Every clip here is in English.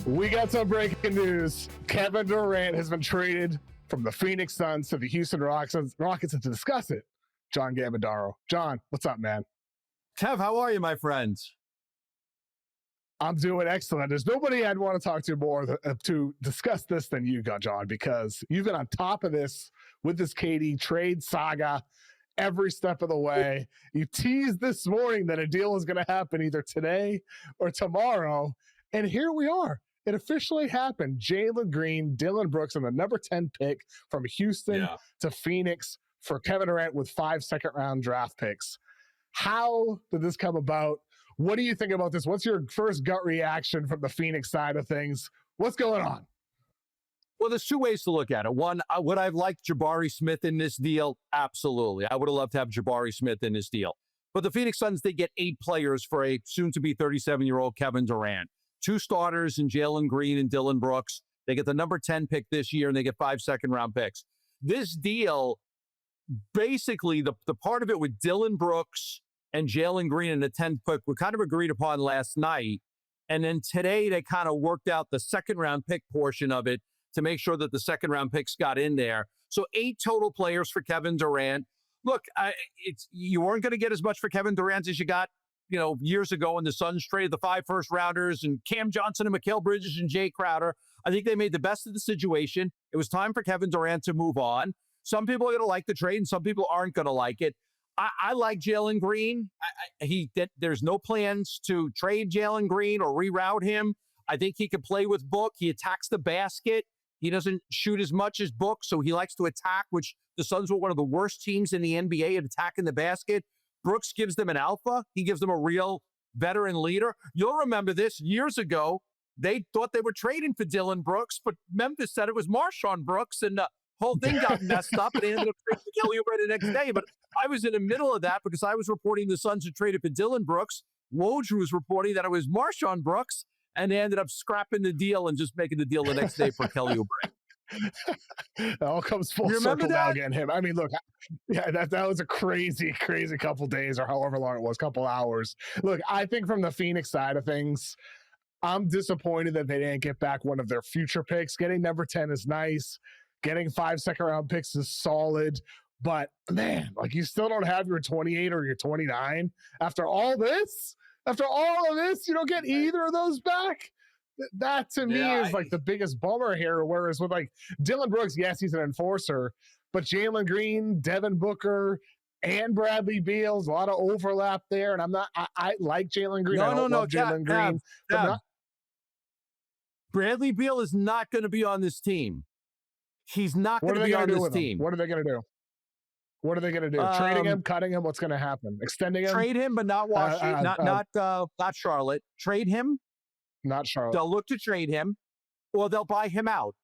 We got some breaking news. Kevin Durant has been traded from the Phoenix Suns to the Houston Rockets, and to discuss it, John Gambadoro. John, what's up, man? Kev, how are you, my friends? I'm doing excellent. There's nobody I'd want to talk to more to discuss this than you, John, because you've been on top of this with this KD trade saga every step of the way. You teased this morning that a deal is going to happen either today or tomorrow, and here we are. It officially happened. Jalen Green, Dillon Brooks, and the number 10 pick from Houston to Phoenix for Kevin Durant with 5 second-round draft picks. How did this come about? What do you think about this? What's your first gut reaction from the Phoenix side of things? What's going on? Well, there's two ways to look at it. One, would I have liked Jabari Smith in this deal? Absolutely. I would have loved to have Jabari Smith in this deal. But the Phoenix Suns, they get 8 players for a soon-to-be 37-year-old Kevin Durant. 2 starters in Jalen Green and Dillon Brooks. They get the number 10 pick this year, and they get 5 second-round picks. This deal, basically, the part of it with Dillon Brooks and Jalen Green in the 10th pick were kind of agreed upon last night. And then today, they kind of worked out the second-round pick portion of it to make sure that the second-round picks got in there. So 8 total players for Kevin Durant. Look, you weren't going to get as much for Kevin Durant as you got, years ago when the Suns traded the 5 first-rounders and Cam Johnson and Mikal Bridges and Jay Crowder. I think they made the best of the situation. It was time for Kevin Durant to move on. Some people are going to like the trade and some people aren't going to like it. I like Jaylen Green. There's no plans to trade Jaylen Green or reroute him. I think he can play with Book. He attacks the basket. He doesn't shoot as much as Book, so he likes to attack, which the Suns were one of the worst teams in the NBA at attacking the basket. Brooks gives them an alpha. He gives them a real veteran leader. You'll remember this years ago. They thought they were trading for Dillon Brooks, but Memphis said it was Marshawn Brooks, and the whole thing got messed up, and they ended up trading for Kelly Oubre the next day. But I was in the middle of that because I was reporting the Suns had traded for Dillon Brooks. Woj was reporting that it was Marshawn Brooks, and they ended up scrapping the deal and just making the deal the next day for Kelly Oubre. It all comes full circle now getting him. I mean, look, that was a crazy couple days or however long it was, couple hours. Look, I think from the Phoenix side of things, I'm disappointed that they didn't get back one of their future picks. Getting number 10 is nice. Getting 5 second-round picks is solid. But, man, you still don't have your 28 or your 29. After all of this, you don't get either of those back? That to me is the biggest bummer here. Whereas with Dillon Brooks, yes, he's an enforcer, but Jalen Green, Devin Booker, and Bradley Beal's a lot of overlap there. And I like Jalen Green. I love Jalen Green. Bradley Beal is not going to be on this team. He's not going to be on this team. What are they going to do? What are they going to do? Trading him, cutting him? What's going to happen? Extending him? Trade him, but not Washington. Not Charlotte. Trade him. Not Charlotte. They'll look to trade him, or they'll buy him out.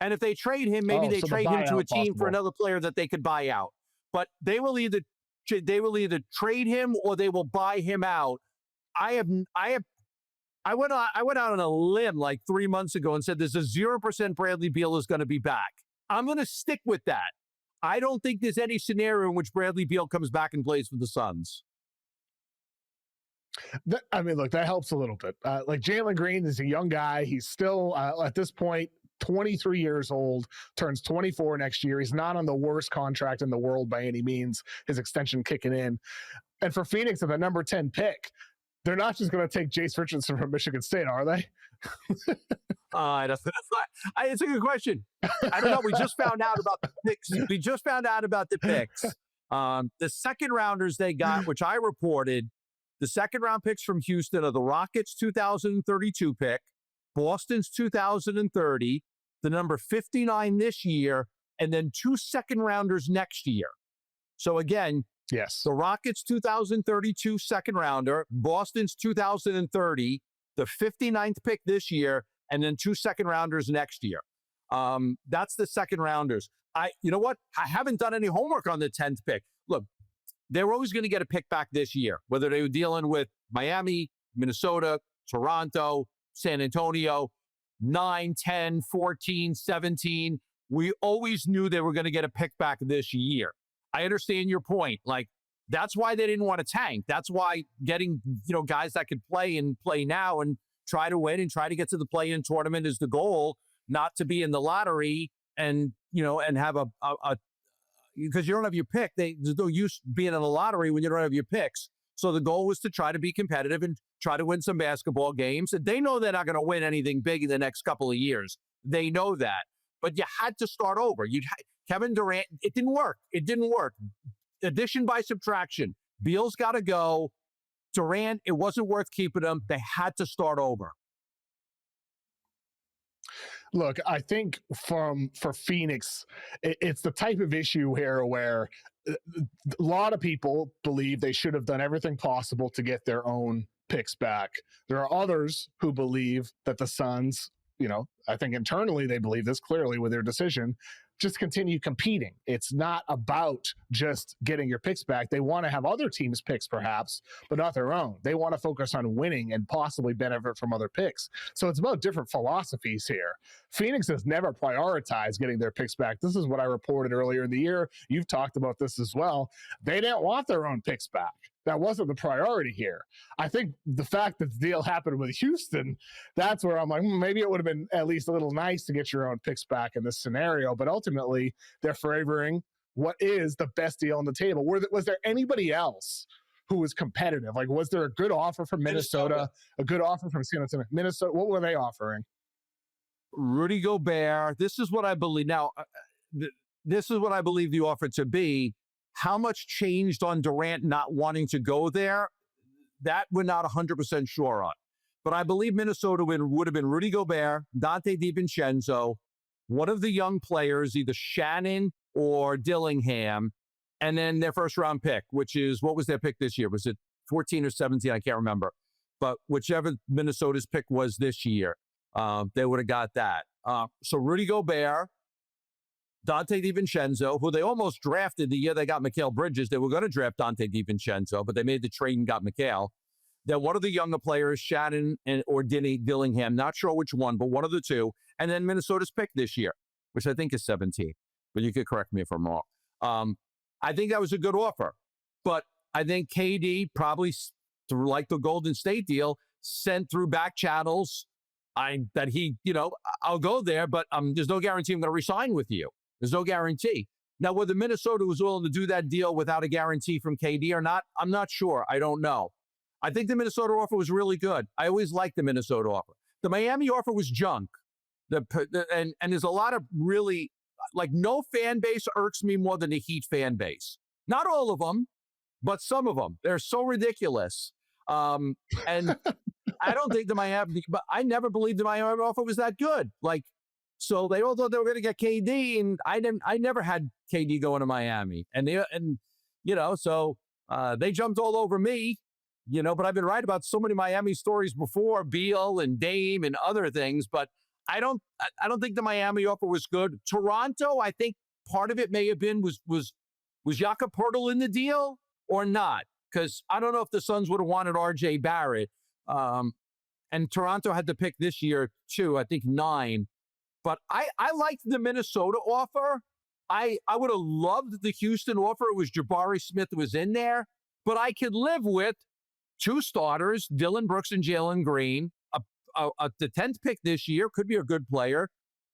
And if they trade him, maybe they trade him to a team for another player that they could buy out. But they will either trade him or they will buy him out. I went out on a limb 3 months ago and said there's a 0% Bradley Beal is going to be back. I'm going to stick with that. I don't think there's any scenario in which Bradley Beal comes back and plays for the Suns. Look, that helps a little bit. Jalen Green is a young guy. He's still, at this point, 23 years old, turns 24 next year. He's not on the worst contract in the world by any means, his extension kicking in. And for Phoenix, at the number 10 pick, they're not just going to take Jace Richardson from Michigan State, are they? It's a good question. I don't know. We just found out about the picks. The second rounders they got, which I reported, the second round picks from Houston are the Rockets' 2032 pick, Boston's 2030, the number 59 this year, and then 2 second rounders next year. So again, yes, the Rockets' 2032 second rounder, Boston's 2030, the 59th pick this year, and then 2 second rounders next year. That's the second rounders. You know what? I haven't done any homework on the 10th pick. Look, they're always going to get a pick back this year, whether they were dealing with Miami, Minnesota, Toronto, San Antonio, 9, 10, 14, 17. We always knew they were going to get a pick back this year. I understand your point. That's why they didn't want to tank. That's why getting, guys that could play and play now and try to win and try to get to the play-in tournament is the goal, not to be in the lottery and, and have a because you don't have your pick. There's no use being in the lottery when you don't have your picks. So the goal was to try to be competitive and try to win some basketball games. And they know they're not going to win anything big in the next couple of years. They know that. But you had to start over. Kevin Durant, it didn't work. It didn't work. Addition by subtraction. Beal's got to go. Durant, it wasn't worth keeping him. They had to start over. Look, I think for Phoenix, it's the type of issue here where a lot of people believe they should have done everything possible to get their own picks back. There are others who believe that the Suns, I think internally they believe this clearly with their decision, just continue competing. It's not about just getting your picks back. They want to have other teams' picks perhaps, but not their own. They want to focus on winning and possibly benefit from other picks. So it's about different philosophies here. Phoenix has never prioritized getting their picks back. This is what I reported earlier in the year. You've talked about this as well. They didn't want their own picks back. That wasn't the priority here. I think the fact that the deal happened with Houston, that's where I'm like, maybe it would have been at least a little nice to get your own picks back in this scenario. But ultimately, they're favoring what is the best deal on the table. Was there anybody else who was competitive? Like, was there a good offer from Minnesota, a good offer from San Antonio? Minnesota, what were they offering? Rudy Gobert. This is what I believe. Now, this is what I believe the offer to be. How much changed on Durant not wanting to go there? That we're not 100% sure on. But I believe Minnesota would have been Rudy Gobert, Dante DiVincenzo, one of the young players, either Shannon or Dillingham, and then their first round pick, which is, what was their pick this year? Was it 14 or 17? I can't remember. But whichever Minnesota's pick was this year, they would have got that. So Rudy Gobert, Dante DiVincenzo, who they almost drafted the year they got Mikal Bridges. They were going to draft Dante DiVincenzo, but they made the trade and got Mikal. Then one of the younger players, Shannon or Dillingham, not sure which one, but one of the two. And then Minnesota's pick this year, which I think is 17. But you could correct me if I'm wrong. I think that was a good offer. But I think KD probably, like the Golden State deal, sent through back channels that he, I'll go there, but there's no guarantee I'm going to resign with you. There's no guarantee. Now, whether Minnesota was willing to do that deal without a guarantee from KD or not, I'm not sure. I don't know. I think the Minnesota offer was really good. I always liked the Minnesota offer. The Miami offer was junk. And there's a lot of really, like, no fan base irks me more than the Heat fan base. Not all of them, but some of them. They're so ridiculous. And I don't think but I never believed the Miami offer was that good. So they all thought they were going to get KD, and I never had KD going to Miami, so they jumped all over me, but I've been right about so many Miami stories before, Beal and Dame and other things, but I don't think the Miami offer was good. Toronto, I think part of it may have been was Jakob Poeltl in the deal or not? Because I don't know if the Suns would have wanted RJ Barrett, and Toronto had to pick this year too, I think 9. But I liked the Minnesota offer. I would have loved the Houston offer. It was Jabari Smith was in there. But I could live with 2 starters, Dillon Brooks and Jalen Green. The 10th pick this year could be a good player.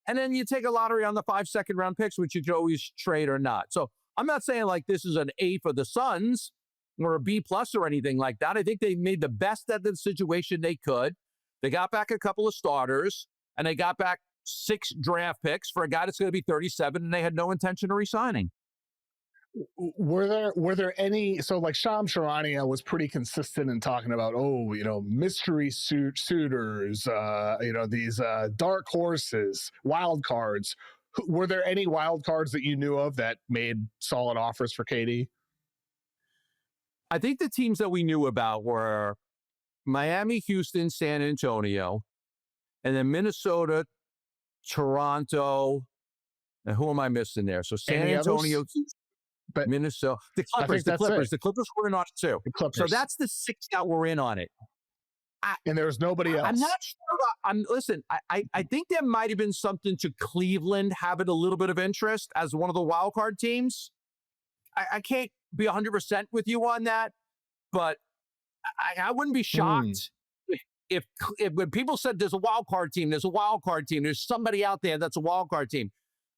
And then you take a lottery on the 5 second-round picks, which you could always trade or not. So I'm not saying like this is an A for the Suns or a B+ or anything like that. I think they made the best of the situation they could. They got back a couple of starters, and they got back 6 draft picks for a guy that's going to be 37, and they had no intention of re-signing. Were there any, so like Shams Charania was pretty consistent in talking about, mystery suitors, these dark horses, wild cards. Were there any wild cards that you knew of that made solid offers for KD? I think the teams that we knew about were Miami, Houston, San Antonio, and then Minnesota, Toronto, and who am I missing there? So San Antonio, Minnesota, the Clippers. The Clippers were in on it too. So that's the 6 that were in on it. And there was nobody else. I'm not sure. Listen, I think there might have been something to Cleveland having a little bit of interest as one of the wild card teams. I can't be 100% with you on that, but I wouldn't be shocked if when people said there's a wild card team, there's somebody out there that's a wild card team,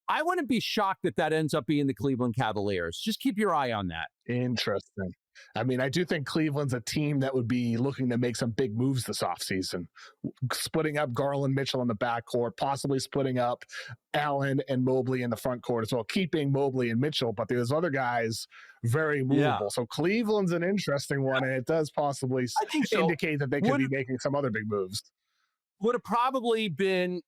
I wouldn't be shocked if that ends up being the Cleveland Cavaliers. Just keep your eye on that. Interesting. I mean, I do think Cleveland's a team that would be looking to make some big moves this offseason, splitting up Garland Mitchell in the backcourt, possibly splitting up Allen and Mobley in the front court as well, keeping Mobley and Mitchell, but there's other guys very movable. Yeah. So Cleveland's an interesting one, and it does possibly indicate that they could be making some other big moves. Would have probably been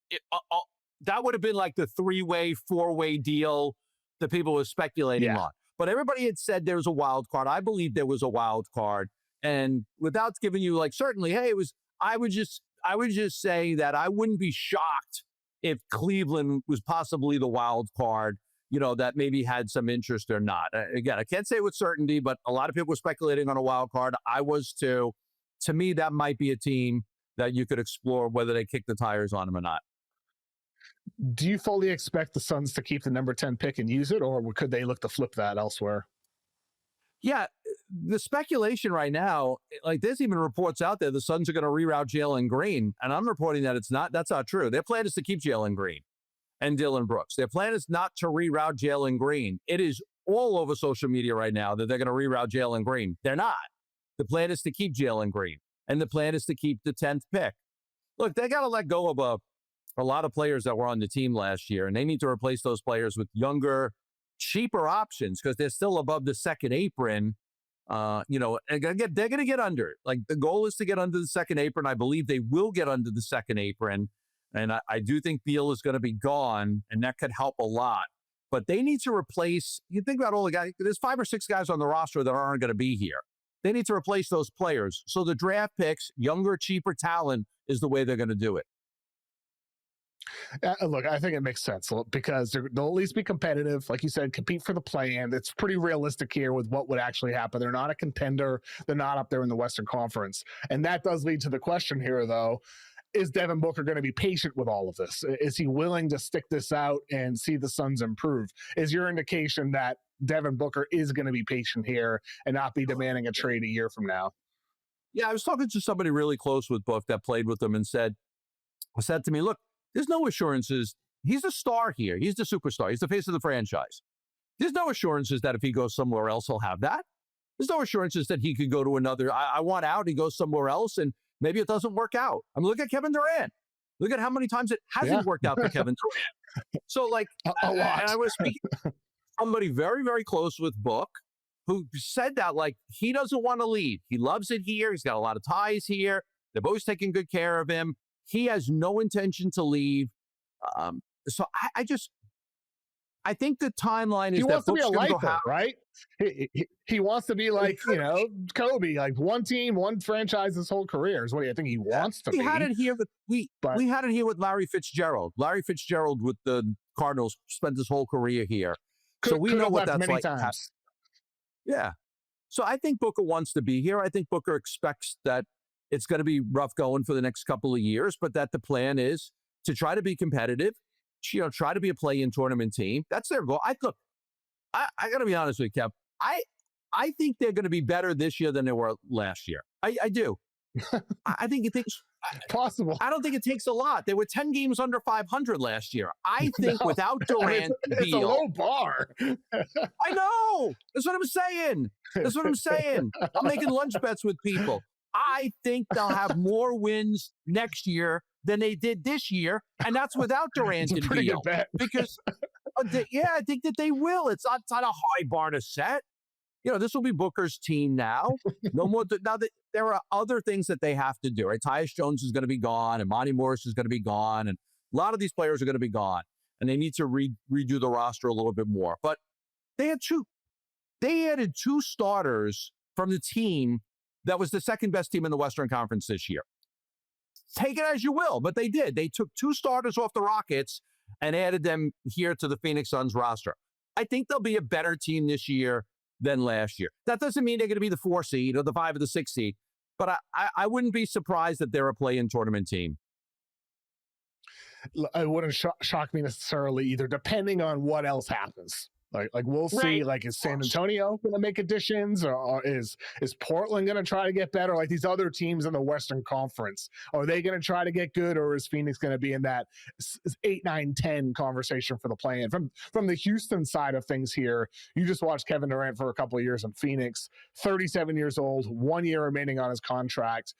that would have been like the 3-way, 4-way deal that people were speculating on. But everybody had said there was a wild card. I believe there was a wild card. And without giving you like certainly, hey, it was, I would just say that I wouldn't be shocked if Cleveland was possibly the wild card, that maybe had some interest or not. Again, I can't say with certainty, but a lot of people were speculating on a wild card. I was too. To me, that might be a team that you could explore whether they kick the tires on them or not. Do you fully expect the Suns to keep the number 10 pick and use it, or could they look to flip that elsewhere? Yeah, the speculation right now, like there's even reports out there the Suns are going to reroute Jalen Green, and I'm reporting that that's not true. Their plan is to keep Jalen Green and Dillon Brooks. Their plan is not to reroute Jalen Green. It is all over social media right now that they're going to reroute Jalen Green. They're not. The plan is to keep Jalen Green, and the plan is to keep the 10th pick. Look, they got to let go of a lot of players that were on the team last year, and they need to replace those players with younger, cheaper options because they're still above the second apron. And they're going to get under. Like the goal is to get under the second apron. I believe they will get under the second apron. And I do think Beal is going to be gone, and that could help a lot. But they need to replace, you think about all the guys, there's 5 or 6 guys on the roster that aren't going to be here. They need to replace those players. So the draft picks, younger, cheaper talent is the way they're going to do it. Look, I think it makes sense because they'll at least be competitive. Like you said, compete for the play-in. It's pretty realistic here with what would actually happen. They're not a contender. They're not up there in the Western Conference. And that does lead to the question here, though. Is Devin Booker going to be patient with all of this? Is he willing to stick this out and see the Suns improve? Is your indication that Devin Booker is going to be patient here and not be demanding a trade a year from now? Yeah, I was talking to somebody really close with Book that played with him and said to me, look, there's no assurances. He's a star here. He's the superstar. He's the face of the franchise. There's no assurances that if he goes somewhere else, he'll have that. There's no assurances that he could go to another. I want out. He goes somewhere else, and maybe it doesn't work out. I mean, look at Kevin Durant. Look at how many times it hasn't worked out for Kevin Durant. So, like, a lot. And I was speaking to somebody very, very close with Book who said that, like, he doesn't want to leave. He loves it here. He's got a lot of ties here. They've always taken good care of him. He has no intention to leave. So I think the timeline is he wants that to be a lifer, right? He wants to be like, Kobe, like one team, one franchise his whole career is what I think he wants to be. We had it here with Larry Fitzgerald. Larry Fitzgerald with the Cardinals spent his whole career here. So we know what that's like. Yeah. So I think Booker wants to be here. I think Booker expects that it's going to be rough going for the next couple of years, but that the plan is to try to be competitive, try to be a play-in tournament team. That's their goal. I got to be honest with you, Kev. I think they're going to be better this year than they were last year. I do. I think it takes possible. I don't think it takes a lot. They were 10 games under 500 last year. I think without Durant, it's a low bar. I know. That's what I'm saying. I'm making lunch bets with people. I think they'll have more wins next year than they did this year, and that's without Durant and Beal. Because, I think that they will. It's not a high bar to set. This will be Booker's team now. No more. Now there are other things that they have to do. Right, Tyus Jones is going to be gone, and Monty Morris is going to be gone, and a lot of these players are going to be gone, and they need to redo the roster a little bit more. But they added 2 starters from the team that was the second best team in the Western Conference this year. Take it as you will, but they did. They took 2 starters off the Rockets and added them here to the Phoenix Suns roster. I think they'll be a better team this year than last year. That doesn't mean they're going to be the 4 seed or the 5 or the 6 seed, but I wouldn't be surprised that they're a play-in tournament team. It wouldn't shock me necessarily either, depending on what else happens. Like we'll see. Like, is San Antonio going to make additions, or is Portland going to try to get better? Like these other teams in the Western Conference, are they going to try to get good, or is Phoenix going to be in that 8, 9, 10 conversation for the play-in? From the Houston side of things here, you just watched Kevin Durant for a couple of years in Phoenix, 37 years old, 1 year remaining on his contract.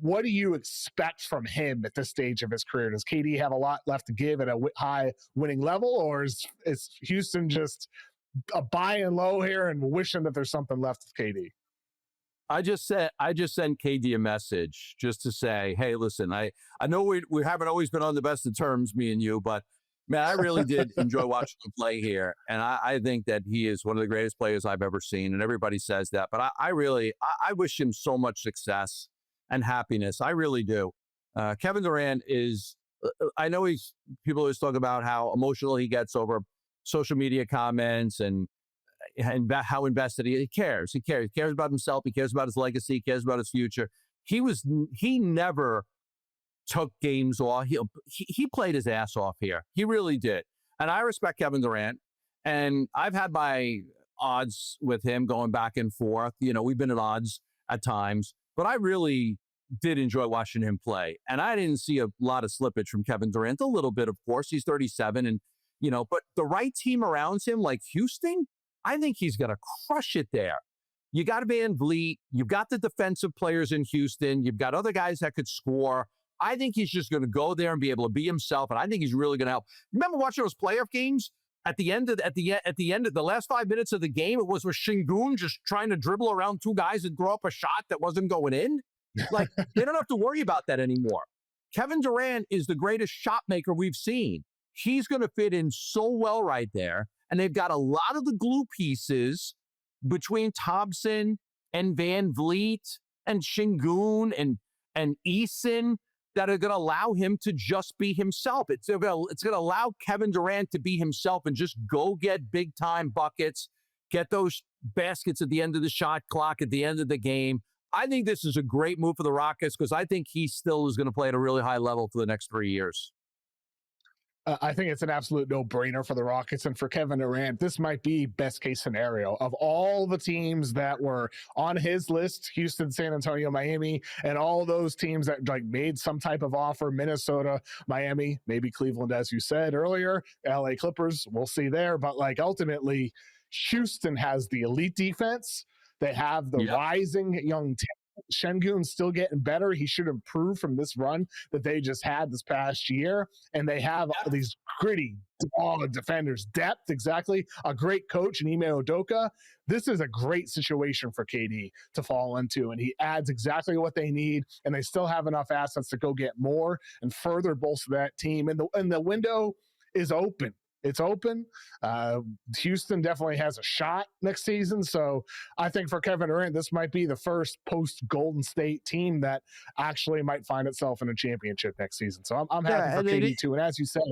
What do you expect from him at this stage of his career? Does KD have a lot left to give at a high winning level, or is Houston just a buy and low here and wishing that there's something left with KD? I just sent KD a message just to say, hey, listen, I know we haven't always been on the best of terms, me and you, but man, I really did enjoy watching him play here. And I think that he is one of the greatest players I've ever seen. And everybody says that, but I wish him so much success and happiness. I really do. Kevin Durant is, I know people always talk about how emotional he gets over social media comments and how invested he cares. He cares about himself. He cares about his legacy. He cares about his future. He never took games off. He played his ass off here. He really did. And I respect Kevin Durant. And I've had my odds with him going back and forth. You know, we've been at odds at times, but I really did enjoy watching him play. And I didn't see a lot of slippage from Kevin Durant. A little bit, of course. He's 37 and, you know, but the right team around him, like Houston, I think he's going to crush it there. You got Van Vliet. You've got the defensive players in Houston. You've got other guys that could score. I think he's just going to go there and be able to be himself. And I think he's really going to help. Remember watching those playoff games? At the end of the last 5 minutes of the game, it was with Şengün just trying to dribble around two guys and throw up a shot that wasn't going in. Like, they don't have to worry about that anymore. Kevin Durant is the greatest shot maker we've seen. He's going to fit in so well right there. And they've got a lot of the glue pieces between Thompson and Van Vliet and Şengün and Eason that are going to allow him to just be himself. It's going to allow Kevin Durant to be himself and just go get big-time buckets, get those baskets at the end of the shot clock, at the end of the game. I think this is a great move for the Rockets because I think he still is going to play at a really high level for the next 3 years. I think it's an absolute no-brainer for the Rockets and for Kevin Durant. This might be best-case scenario of all the teams that were on his list: Houston, San Antonio, Miami, and all those teams that like made some type of offer. Minnesota, Miami, maybe Cleveland, as you said earlier. LA Clippers, we'll see there. But like ultimately, Houston has the elite defense. They have the rising young talent. Şengün's still getting better. He should improve from this run that they just had this past year. And they have all these gritty defenders, depth, exactly. A great coach in Ime Udoka. This is a great situation for KD to fall into, and he adds exactly what they need, and they still have enough assets to go get more and further bolster that team. And the window is open. It's open. Houston definitely has a shot next season. So I think for Kevin Durant, this might be the first post-Golden State team that actually might find itself in a championship next season. So I'm happy for KD too. And as you said,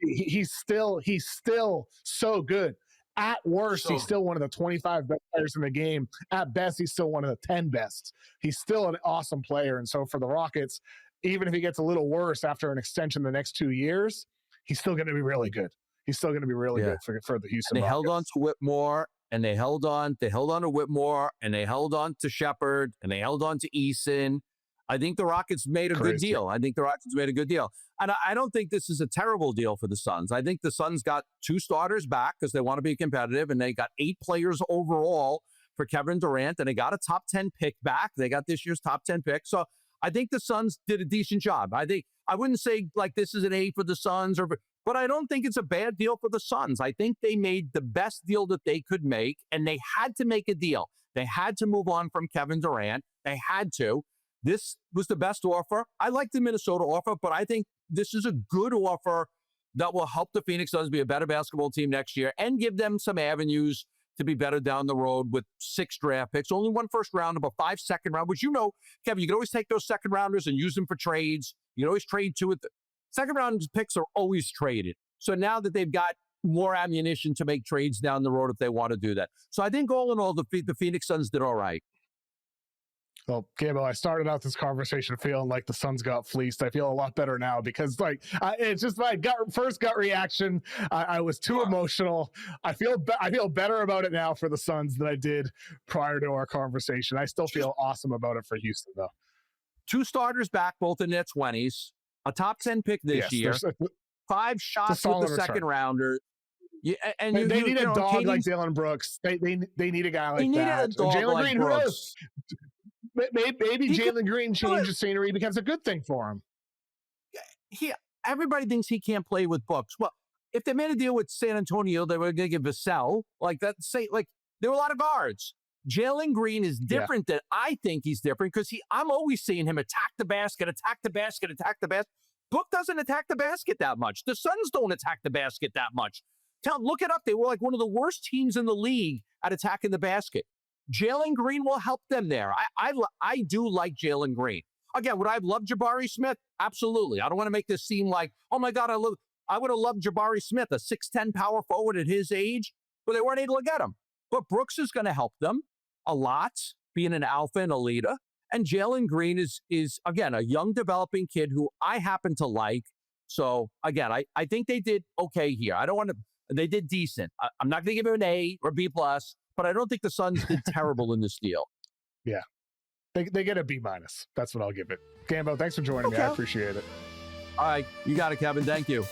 he's still so good. At worst, he's still one of the 25 best players in the game. At best, he's still one of the 10 best. He's still an awesome player. And so for the Rockets, even if he gets a little worse after an extension the next 2 years, he's still going to be really good. He's still going to be really good for the Houston. And they Rockets. held on to Whitmore, and they held on to Whitmore, and they held on to Shepard, and they held on to Eason. I think the Rockets made a good deal. And I don't think this is a terrible deal for the Suns. I think the Suns got 2 starters back because they want to be competitive, and they got 8 players overall for Kevin Durant, and they got a top 10 pick back. They got this year's top 10 pick. So I think the Suns did a decent job. I wouldn't say like this is an A for the Suns, but I don't think it's a bad deal for the Suns. I think they made the best deal that they could make, and they had to make a deal. They had to move on from Kevin Durant. They had to. This was the best offer. I like the Minnesota offer, but I think this is a good offer that will help the Phoenix Suns be a better basketball team next year and give them some avenues to be better down the road with 6 draft picks, only 1 first round, about 5 second round, which, you know, Kevin, you can always take those second rounders and use them for trades. You can always trade 2 second round picks are always traded. So now that they've got more ammunition to make trades down the road if they want to do that. So I think all in all, the Phoenix Suns did all right. Well, Gambo, I started out this conversation feeling like the Suns got fleeced. I feel a lot better now because, like, it's just my first gut reaction. I was too emotional. I feel better about it now for the Suns than I did prior to our conversation. I still feel awesome about it for Houston, though. 2 starters back, both in their 20s. A top 10 pick this year. 5 shots with the second rounder. Yeah, and they need a dog like Dillon Brooks. They need a guy like that. Jaylen Green, who knows? Maybe Jaylen Green changes scenery, becomes a good thing for him. Everybody thinks he can't play with Brooks. Well, if they made a deal with San Antonio, they were going to give Vassell like that. There were a lot of guards. Jalen Green is different than I think he's different because I'm always seeing him attack the basket. Book doesn't attack the basket that much. The Suns don't attack the basket that much. Look it up. They were like one of the worst teams in the league at attacking the basket. Jalen Green will help them there. I do like Jalen Green. Again, would I have loved Jabari Smith? Absolutely. I don't want to make this seem like, oh my God, I would have loved Jabari Smith, a 6'10" power forward at his age, but they weren't able to get him. But Brooks is going to help them a lot, being an alpha and a leader. And Jalen Green is again, a young developing kid who I happen to like. So again, I think they did okay here. They did decent. I'm not going to give him an A or B+, but I don't think the Suns did terrible in this deal. Yeah. They get a B-. That's what I'll give it. Gambo, thanks for joining me. I appreciate it. All right. You got it, Kevin. Thank you.